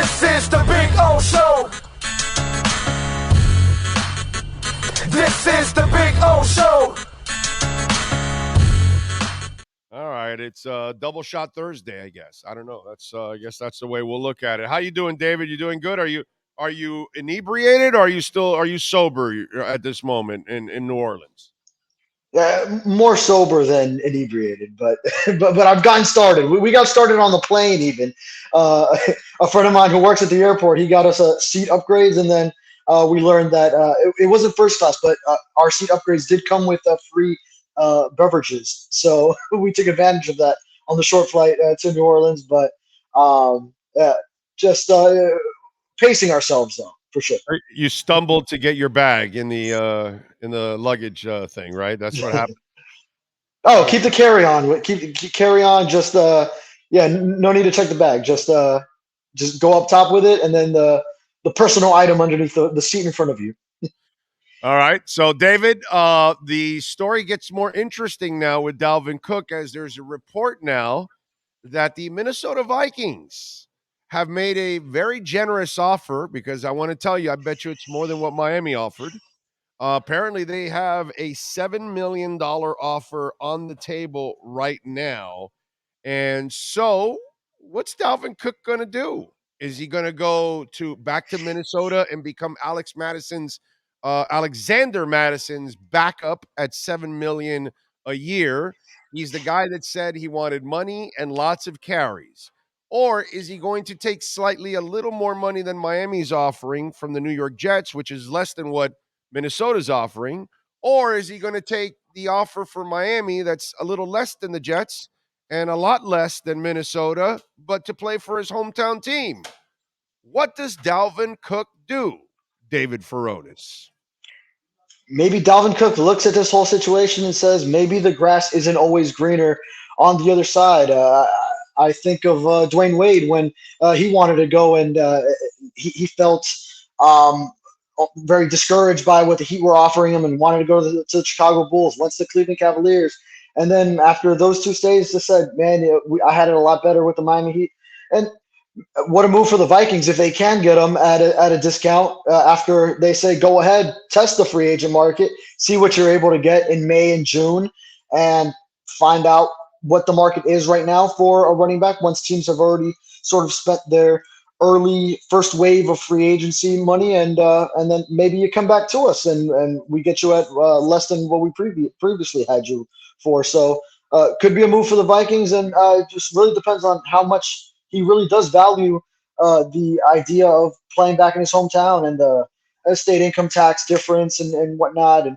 This is the Big O Show. This is the Big O Show. All right, it's Double Shot Thursday, I guess. I don't know. I guess that's the way we'll look at it. How you doing, David? You doing good? Are you inebriated, or are you sober at this moment in New Orleans? More sober than inebriated, but but I've gotten started. We got started on the plane even. A friend of mine who works at the airport, he got us seat upgrades, and then we learned that it wasn't first class, but our seat upgrades did come with free beverages. So we took advantage of that on the short flight to New Orleans, but just pacing ourselves though, for sure. You stumbled to get your bag in the luggage thing, right? That's what happened. Keep the carry on. Keep carry on. Just no need to check the bag. Just go up top with it, and then the personal item underneath the seat in front of you. All right. So, David, the story gets more interesting now with Dalvin Cook, as there's a report now that the Minnesota Vikings have made a very generous offer, because I want to tell you, I bet you it's more than what Miami offered. Apparently, they have a $7 million offer on the table right now. And so, what's Dalvin Cook going to do? Is he going to go back to Minnesota and become Alexander Madison's backup at $7 million a year? He's the guy that said he wanted money and lots of carries. Or is he going to take a little more money than Miami's offering from the New York Jets, which is less than what Minnesota's offering? Or is he going to take the offer for Miami that's a little less than the Jets and a lot less than Minnesota, but to play for his hometown team? What does Dalvin Cook do, David Furones? Maybe Dalvin Cook looks at this whole situation and says, maybe the grass isn't always greener on the other side. I think of Dwayne Wade when he wanted to go, and he felt very discouraged by what the Heat were offering him and wanted to go to the Chicago Bulls, went to the Cleveland Cavaliers. And then after those two stays, just said, man, I had it a lot better with the Miami Heat. And what a move for the Vikings if they can get him at a discount after they say, go ahead, test the free agent market, see what you're able to get in May and June, and find out what the market is right now for a running back once teams have already sort of spent their early first wave of free agency money, and then maybe you come back to us and we get you at less than what we previously had you for. So could be a move for the Vikings, and it just really depends on how much he really does value the idea of playing back in his hometown and the state income tax difference and whatnot. And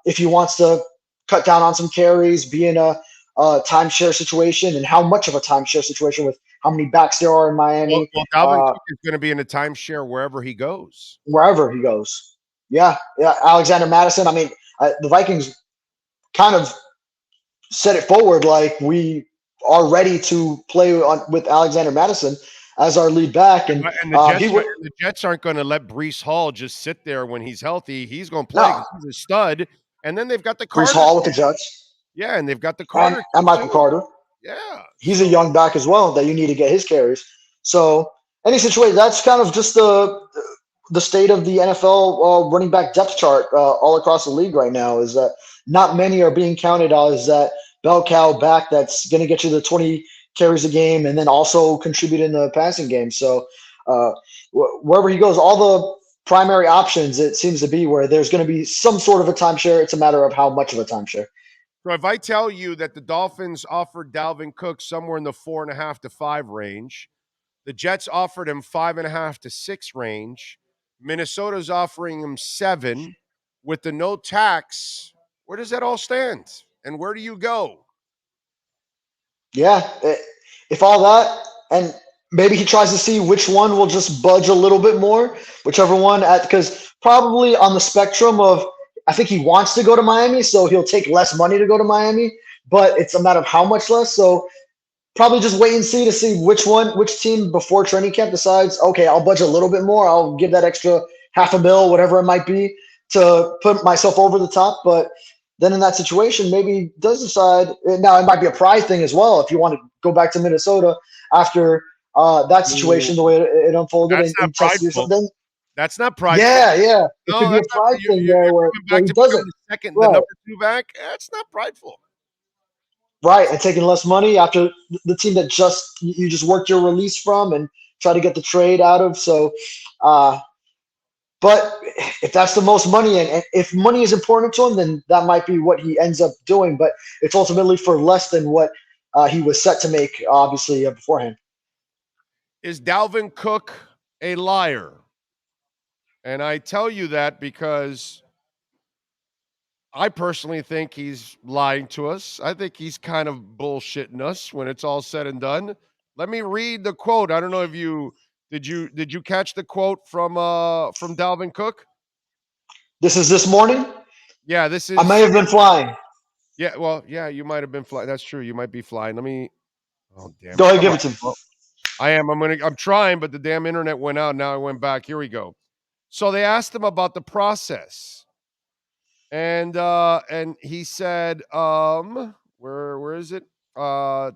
if he wants to cut down on some carries, be in a timeshare situation, and how much of a timeshare situation with how many backs there are in Miami. Well, Dalvin Cook is going to be in a timeshare wherever he goes. Wherever he goes. Yeah. Alexander Madison. I mean, the Vikings kind of set it forward like we are ready to play with Alexander Madison as our lead back. And the Jets aren't going to let Breece Hall just sit there when he's healthy. He's going to play because he's a stud. And then they've got the Carter. Breece Hall with the Jets. Yeah, and they've got the Carter. And Michael Carter. Yeah. He's a young back as well that you need to get his carries. So any situation, that's kind of just the state of the NFL running back depth chart all across the league right now, is that not many are being counted as that bell cow back that's going to get you the 20 carries a game and then also contribute in the passing game. So wherever he goes, all the primary options, it seems to be where there's going to be some sort of a timeshare. It's a matter of how much of a timeshare. So if I tell you that the Dolphins offered Dalvin Cook somewhere in the 4.5 to 5 range, the Jets offered him 5.5 to 6 range, Minnesota's offering him 7 with the no tax, where does that all stand? And where do you go? Yeah, if all that, and maybe he tries to see which one will just budge a little bit more, whichever one, because probably on the spectrum of, I think he wants to go to Miami, so he'll take less money to go to Miami, but it's a matter of how much less. So probably just wait and see to see which team before training camp decides, okay, I'll budge a little bit more. I'll give that extra $500,000, whatever it might be, to put myself over the top. But then in that situation, maybe he does decide. Now, it might be a pride thing as well. If you want to go back to Minnesota after that situation, the way it unfolded That's not in Texas or prideful. something. That's not prideful. Yeah. It could No, be a that's not. pride thing You're there where coming back he to doesn't. becoming the Right. number 2 back. That's not prideful. Right, and taking less money after the team that you just worked your release from and try to get the trade out of. So, but if that's the most money, and if money is important to him, then that might be what he ends up doing. But it's ultimately for less than what he was set to make, obviously, beforehand. Is Dalvin Cook a liar? And I tell you that because I personally think he's lying to us. I think he's kind of bullshitting us when it's all said and done. Let me read the quote. I don't know if you did you catch the quote from Dalvin Cook? This is this morning. Yeah, this I may is have been flying. yeah, well, yeah, you might have been flying. That's true. You might be flying. Let me Oh, damn Go it. ahead, Come give on. it to me. Well, I'm trying, but the damn internet went out. Now I went back. Here we go. So they asked him about the process. And he said, where is it? I'm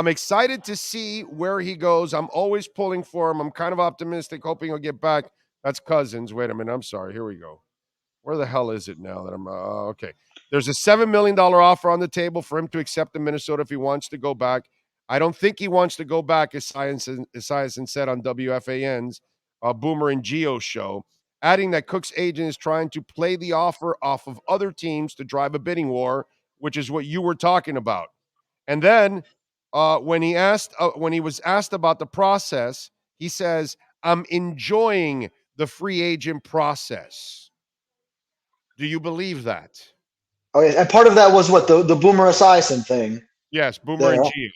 excited to see where he goes. I'm always pulling for him. I'm kind of optimistic, hoping he'll get back. That's Cousins. Wait a minute. I'm sorry. Here we go. Where the hell is it now that I'm okay? There's a $7 million offer on the table for him to accept in Minnesota if he wants to go back. I don't think he wants to go back, as Esiason said on WFAN's Boomer and Geo show, adding that Cook's agent is trying to play the offer off of other teams to drive a bidding war, which is what you were talking about. And then when he was asked about the process, he says, "I'm enjoying the free agent process." Do you believe that? Okay, and part of that was what the Boomer Esiason thing. Yes, Boomer and There. Gio.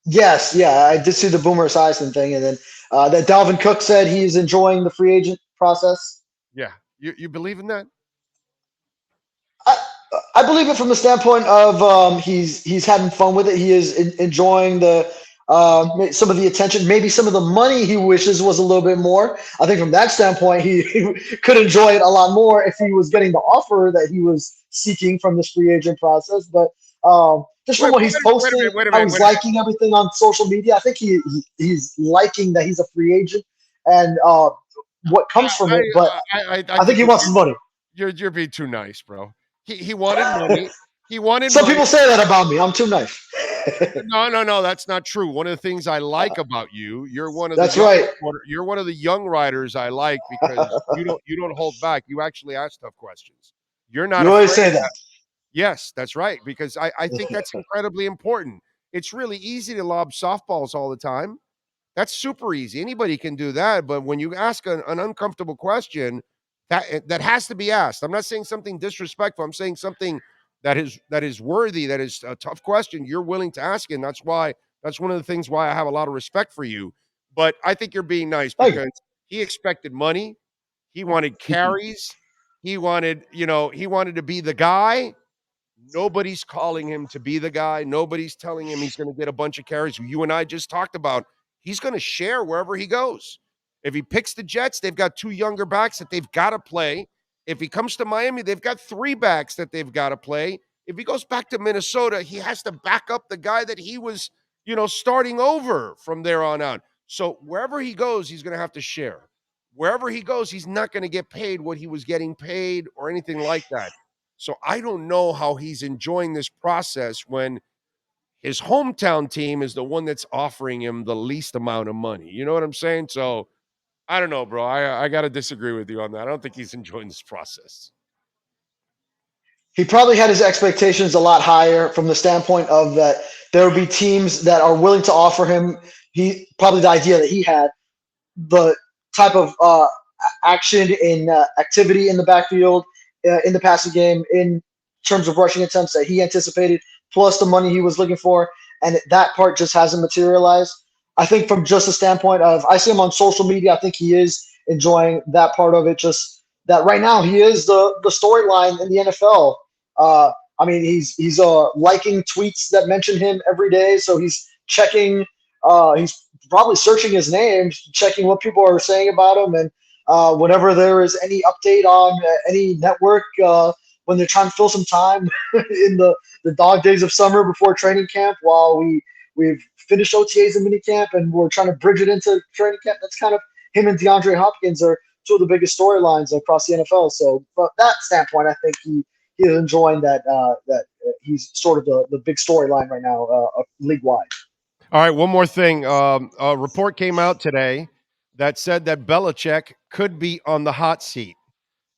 Yes, yeah, I did see the Boomer Esiason thing, and then that Dalvin Cook said he's enjoying the free agent process. Yeah. You believe in that? I, I believe it from the standpoint of he's having fun with it. He is enjoying the some of the attention, maybe some of the money he wishes was a little bit more. I think from that standpoint, he could enjoy it a lot more if he was getting the offer that he was seeking from this free agent process. But just from what he's posting, how he's liking everything on social media, I think he's liking that he's a free agent and what comes from it. But I think he wants his money. You're being too nice, bro. He wanted money. He wanted Some money. people say that about me. I'm too nice. No, that's not true. One of the things I like about you, you're one of That's the right. You're one of the young riders I like because you don't hold back. You actually ask tough questions. You're not You always say afraid. that. Yes, that's right. Because I think that's incredibly important. It's really easy to lob softballs all the time. That's super easy. Anybody can do that. But when you ask an uncomfortable question, that has to be asked. I'm not saying something disrespectful. I'm saying something that is worthy, that is a tough question. You're willing to ask it. And that's one of the things why I have a lot of respect for you. But I think you're being nice because he expected money. He wanted carries. He wanted to be the guy. Nobody's calling him to be the guy. Nobody's telling him he's going to get a bunch of carries. You and I just talked about he's going to share wherever he goes. If he picks the Jets, they've got 2 younger backs that they've got to play. If he comes to Miami, they've got 3 backs that they've got to play. If he goes back to Minnesota, he has to back up the guy that he was, starting over from there on out. So wherever he goes, he's going to have to share. Wherever he goes, he's not going to get paid what he was getting paid or anything like that. So I don't know how he's enjoying this process when his hometown team is the one that's offering him the least amount of money. You know what I'm saying? So I don't know, bro. I got to disagree with you on that. I don't think he's enjoying this process. He probably had his expectations a lot higher from the standpoint of that there would be teams that are willing to offer him. He probably the idea that he had the type of action in activity in the backfield, in the passing game, in terms of rushing attempts that he anticipated, plus the money he was looking for, and that part just hasn't materialized. I think from just a standpoint of, I see him on social media, I think he is enjoying that part of it. Just that right now he is the storyline in the NFL. I mean, he's liking tweets that mention him every day, so he's checking. He's probably searching his name, checking what people are saying about him, and whenever there is any update on any network when they're trying to fill some time in the dog days of summer before training camp, while we've finished OTAs and minicamp and we're trying to bridge it into training camp. That's kind of him and DeAndre Hopkins are two of the biggest storylines across the NFL. So from that standpoint, I think he is enjoying that he's sort of the big storyline right now, league wide. All right, one more thing. A report came out today that said that Belichick could be on the hot seat.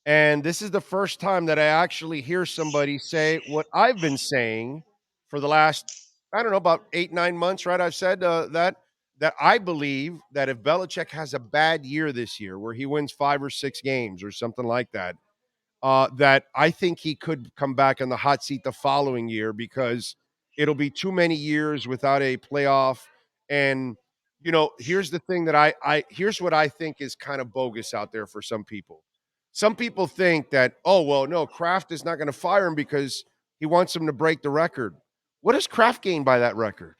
And this is the first time that I actually hear somebody say what I've been saying for the last, I don't know, about 8, 9 months, right? I've said that I believe that if Belichick has a bad year this year where he wins 5 or 6 games or something like that, that I think he could come back on the hot seat the following year because it'll be too many years without a playoff. And here's the thing that I here's what I think is kind of bogus out there for some people. Some people think that, oh well, no, Kraft is not going to fire him because he wants him to break the record. What does Kraft gain by that record?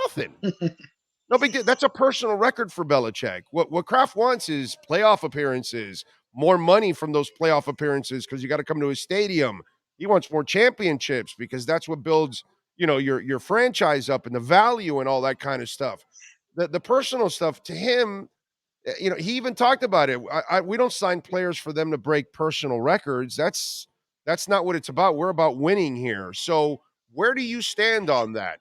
Nothing. No big deal. That's a personal record for Belichick. What Kraft wants is playoff appearances, more money from those playoff appearances because you got to come to his stadium. He wants more championships because that's what builds, your franchise up and the value and all that kind of stuff. The personal stuff to him, he even talked about it. We don't sign players for them to break personal records. That's not what it's about. We're about winning here. So where do you stand on that?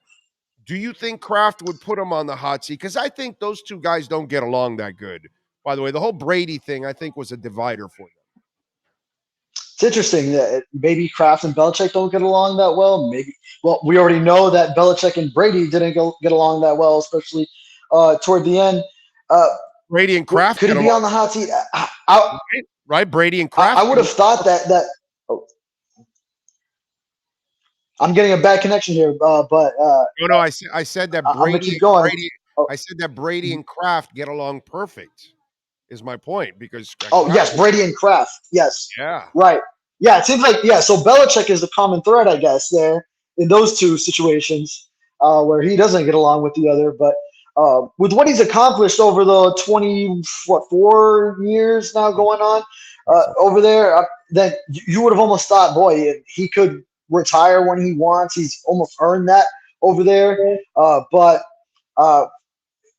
Do you think Kraft would put him on the hot seat? Because I think those two guys don't get along that good. By the way, the whole Brady thing, I think, was a divider for them. It's interesting that maybe Kraft and Belichick don't get along that well. Maybe, well, we already know that Belichick and Brady didn't get along that well, especially toward the end. Brady and Kraft could he be on the hot seat? Right? Brady and Kraft. I would have thought that. Oh, I'm getting a bad connection here, but no. I said that Brady. I said that Brady and Kraft get along perfect. Is my point because yes, Brady and Kraft. Yes. Yeah. Right. Yeah, it seems like so Belichick is the common thread, I guess, there in those two situations where he doesn't get along with the other. But with what he's accomplished over the 4 years now going on over there, then you would have almost thought, boy, he could retire when he wants. He's almost earned that over there. But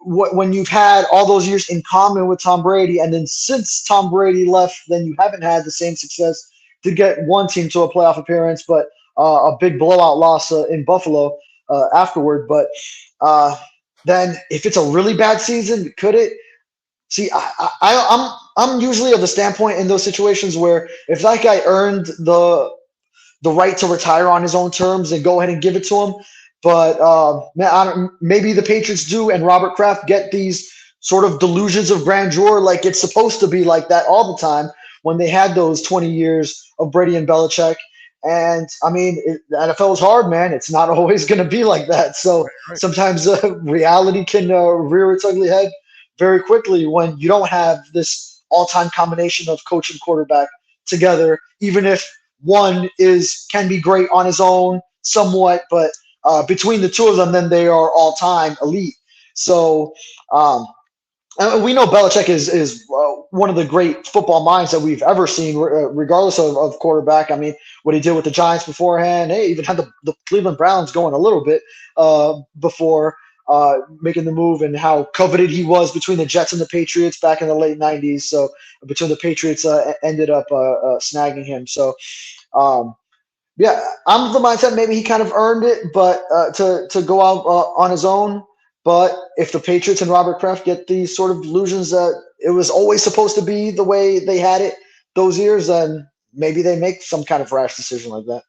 when you've had all those years in common with Tom Brady, and then since Tom Brady left, then you haven't had the same success to get one team to a playoff appearance, but a big blowout loss in Buffalo afterward. But then if it's a really bad season, could it? See, I'm usually of the standpoint in those situations where if that guy earned the right to retire on his own terms, and go ahead and give it to him. But maybe the Patriots do, and Robert Kraft get these sort of delusions of grandeur, like it's supposed to be like that all the time when they had those 20 years of Brady and Belichick. And I mean, the NFL is hard, man. It's not always going to be like that. So sometimes reality can rear its ugly head very quickly when you don't have this all-time combination of coach and quarterback together, even if one can be great on his own somewhat, but between the two of them, then they are all-time elite. So we know Belichick is one of the great football minds that we've ever seen, regardless of quarterback. I mean, what he did with the Giants beforehand, even had the Cleveland Browns going a little bit before making the move, and how coveted he was between the Jets and the Patriots back in the late 90s. So between the Patriots ended up snagging him. So yeah, I'm of the mindset maybe he kind of earned it, but to go out on his own. But if the Patriots and Robert Kraft get these sort of delusions that it was always supposed to be the way they had it those years, then maybe they make some kind of rash decision like that.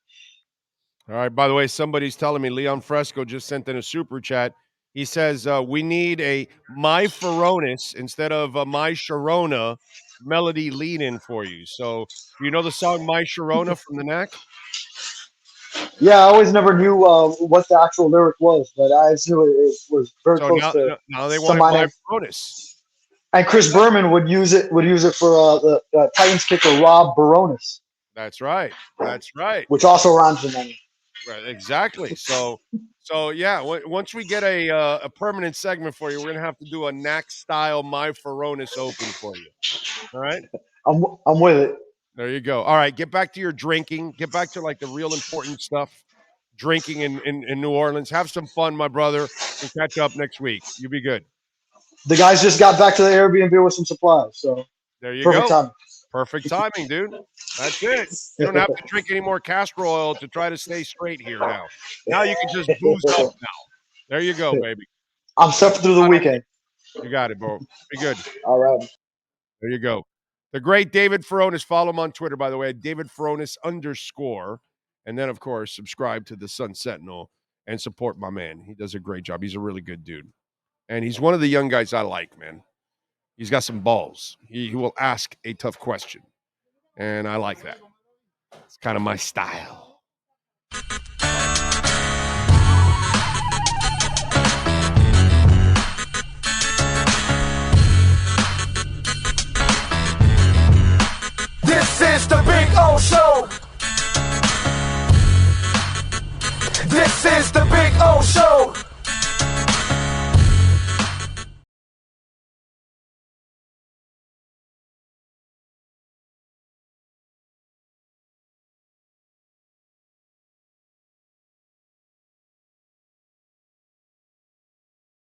All right. By the way, somebody's telling me Leon Fresco just sent in a super chat. He says we need a My Furones instead of My Sharona melody lead-in for you. So you know the song My Sharona from the Knack? Yeah, I always never knew what the actual lyric was, but I just knew it was very close to. Now they want My Furones. And Chris Berman would use it for the Titans kicker Rob Baronis. That's right. That's right. Which also rhymes with name. Right. Exactly. So yeah. Once we get a permanent segment for you, we're gonna have to do a Knack style My Furones open for you. All right. I'm with it. There you go. All right, get back to your drinking. Get back to like the real important stuff. Drinking in New Orleans. Have some fun, my brother. We'll catch up next week. You be good. The guys just got back to the Airbnb with some supplies, so There you perfect go. timing. Perfect timing, dude. That's it. You don't have to drink any more castor oil to try to stay straight here now. Now you can just booze up now. There you go, baby. I'm set through the weekend. You got it, bro. Be good. All right. There you go. The great David Furones. Follow him on Twitter, by the way, David Furones _. And then, of course, subscribe to the Sun Sentinel and support my man. He does a great job. He's a really good dude. And he's one of the young guys I like, man. He's got some balls. He will ask a tough question. And I like that. It's kind of my style.